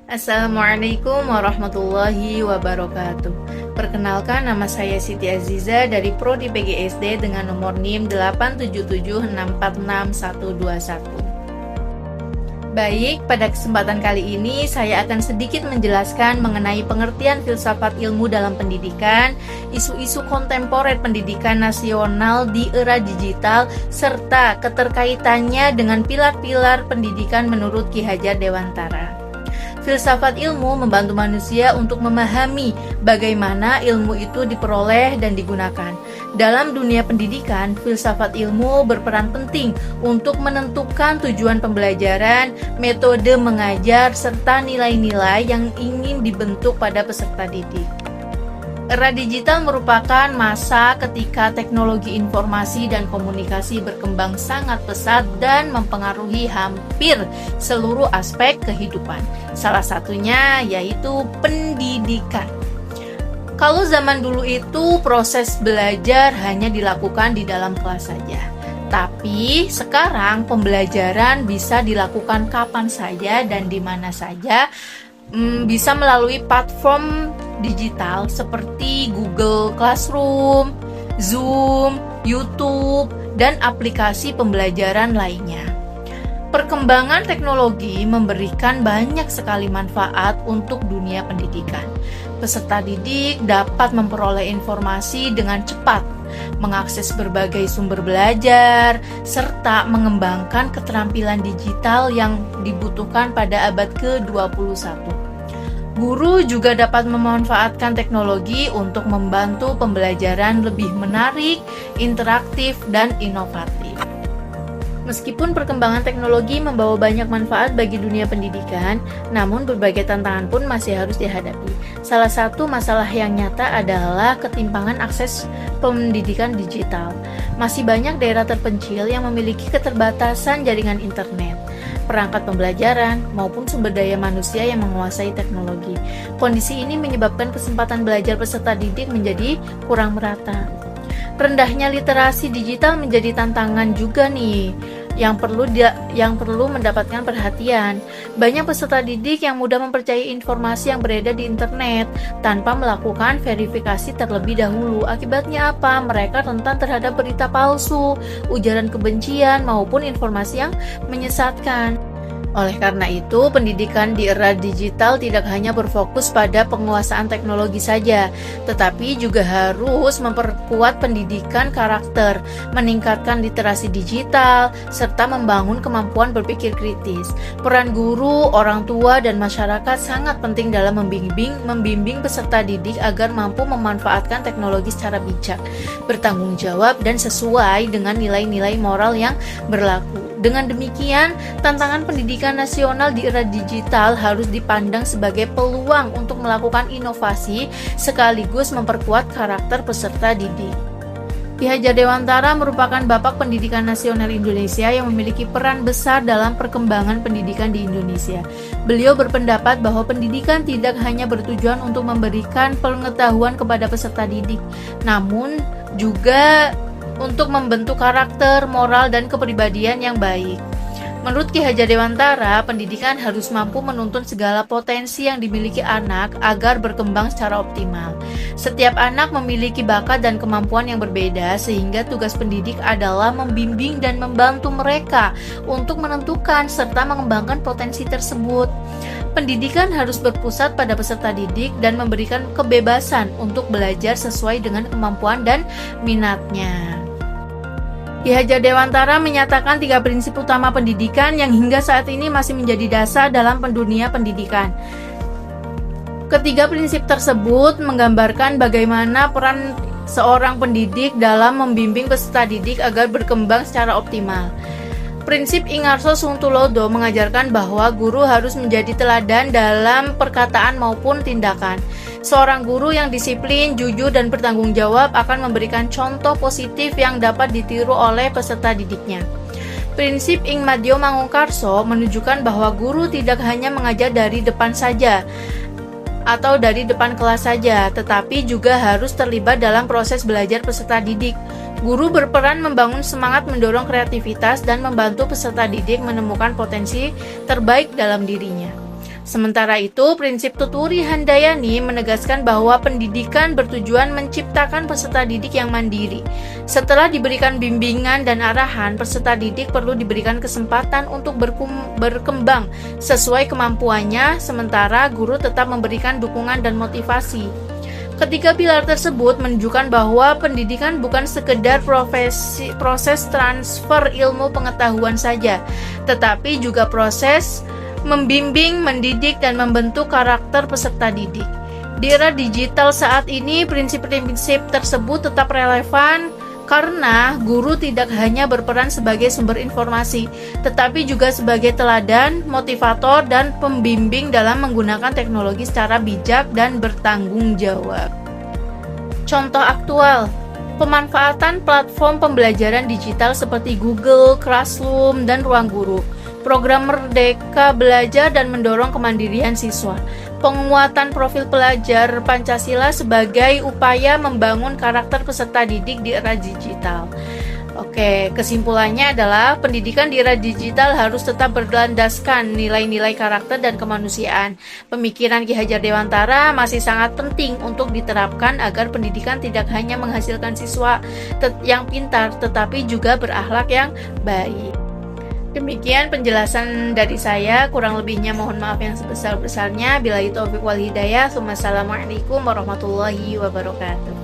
Assalamualaikum warahmatullahi wabarakatuh. Perkenalkan, nama saya Siti Aziza dari Prodi PGSD dengan nomor NIM 877646121. Baik, pada kesempatan kali ini saya akan sedikit menjelaskan mengenai pengertian filsafat ilmu dalam pendidikan, isu-isu kontemporer pendidikan nasional di era digital, serta keterkaitannya dengan pilar-pilar pendidikan menurut Ki Hajar Dewantara. Filsafat ilmu membantu manusia untuk memahami bagaimana ilmu itu diperoleh dan digunakan. Dalam dunia pendidikan, filsafat ilmu berperan penting untuk menentukan tujuan pembelajaran, metode mengajar, serta nilai-nilai yang ingin dibentuk pada peserta didik. Era digital merupakan masa ketika teknologi informasi dan komunikasi berkembang sangat pesat dan mempengaruhi hampir seluruh aspek kehidupan. Salah satunya yaitu pendidikan. Kalau zaman dulu itu proses belajar hanya dilakukan di dalam kelas saja. Tapi sekarang pembelajaran bisa dilakukan kapan saja dan di mana saja, bisa melalui platform digital seperti Google Classroom, Zoom, YouTube, dan aplikasi pembelajaran lainnya. Perkembangan teknologi memberikan banyak sekali manfaat untuk dunia pendidikan. Peserta didik dapat memperoleh informasi dengan cepat, mengakses berbagai sumber belajar, serta mengembangkan keterampilan digital yang dibutuhkan pada abad ke-21. Guru juga dapat memanfaatkan teknologi untuk membantu pembelajaran lebih menarik, interaktif, dan inovatif. Meskipun perkembangan teknologi membawa banyak manfaat bagi dunia pendidikan, namun berbagai tantangan pun masih harus dihadapi. Salah satu masalah yang nyata adalah ketimpangan akses pendidikan digital. Masih banyak daerah terpencil yang memiliki keterbatasan jaringan internet, perangkat pembelajaran, maupun sumber daya manusia yang menguasai teknologi. Kondisi ini menyebabkan kesempatan belajar peserta didik menjadi kurang merata. Rendahnya literasi digital menjadi tantangan juga nih, yang perlu mendapatkan perhatian. Banyak peserta didik yang mudah mempercayai informasi yang beredar di internet tanpa melakukan verifikasi terlebih dahulu. Akibatnya apa? Mereka rentan terhadap berita palsu, ujaran kebencian, maupun informasi yang menyesatkan. Oleh karena itu, pendidikan di era digital tidak hanya berfokus pada penguasaan teknologi saja, tetapi juga harus memperkuat pendidikan karakter, meningkatkan literasi digital, serta membangun kemampuan berpikir kritis. Peran guru, orang tua, dan masyarakat sangat penting dalam membimbing peserta didik agar mampu memanfaatkan teknologi secara bijak, bertanggung jawab, dan sesuai dengan nilai-nilai moral yang berlaku. Dengan demikian, tantangan pendidikan nasional di era digital harus dipandang sebagai peluang untuk melakukan inovasi sekaligus memperkuat karakter peserta didik. Ki Hajar Dewantara merupakan Bapak Pendidikan Nasional Indonesia yang memiliki peran besar dalam perkembangan pendidikan di Indonesia. Beliau berpendapat bahwa pendidikan tidak hanya bertujuan untuk memberikan pengetahuan kepada peserta didik, namun juga untuk membentuk karakter, moral, dan kepribadian yang baik. Menurut Ki Hajar Dewantara, pendidikan harus mampu menuntun segala potensi yang dimiliki anak agar berkembang secara optimal. Setiap anak memiliki bakat dan kemampuan yang berbeda, sehingga tugas pendidik adalah membimbing dan membantu mereka untuk menentukan serta mengembangkan potensi tersebut. Pendidikan harus berpusat pada peserta didik dan memberikan kebebasan untuk belajar sesuai dengan kemampuan dan minatnya. Ki Hajar Dewantara menyatakan 3 prinsip utama pendidikan yang hingga saat ini masih menjadi dasar dalam dunia pendidikan. Ketiga prinsip tersebut menggambarkan bagaimana peran seorang pendidik dalam membimbing peserta didik agar berkembang secara optimal. Prinsip Ingarso Sungtulodo mengajarkan bahwa guru harus menjadi teladan dalam perkataan maupun tindakan. Seorang guru yang disiplin, jujur, dan bertanggung jawab akan memberikan contoh positif yang dapat ditiru oleh peserta didiknya. Prinsip Ing Madyo Mangunkarso menunjukkan bahwa guru tidak hanya mengajar dari depan saja atau dari depan kelas saja, tetapi juga harus terlibat dalam proses belajar peserta didik. Guru berperan membangun semangat, mendorong kreativitas, dan membantu peserta didik menemukan potensi terbaik dalam dirinya. Sementara itu, prinsip Tuturi Handayani menegaskan bahwa pendidikan bertujuan menciptakan peserta didik yang mandiri. Setelah diberikan bimbingan dan arahan, peserta didik perlu diberikan kesempatan untuk berkembang sesuai kemampuannya, sementara guru tetap memberikan dukungan dan motivasi. Ketiga pilar tersebut menunjukkan bahwa pendidikan bukan sekedar proses transfer ilmu pengetahuan saja, tetapi juga proses membimbing, mendidik, dan membentuk karakter peserta didik. Di era digital saat ini, prinsip-prinsip tersebut tetap relevan karena guru tidak hanya berperan sebagai sumber informasi, tetapi juga sebagai teladan, motivator, dan pembimbing dalam menggunakan teknologi secara bijak dan bertanggung jawab. Contoh aktual, pemanfaatan platform pembelajaran digital seperti Google, Classroom, dan Ruang Guru, program Merdeka Belajar dan mendorong kemandirian siswa, penguatan profil pelajar Pancasila sebagai upaya membangun karakter peserta didik di era digital. Oke, kesimpulannya adalah pendidikan di era digital harus tetap berlandaskan nilai-nilai karakter dan kemanusiaan. Pemikiran Ki Hajar Dewantara masih sangat penting untuk diterapkan agar pendidikan tidak hanya menghasilkan siswa yang pintar, tetapi juga berakhlak yang baik. Demikian penjelasan dari saya, kurang lebihnya mohon maaf yang sebesar-besarnya. Billahi taufiq wal hidayah. Wassalamualaikum warahmatullahi wabarakatuh.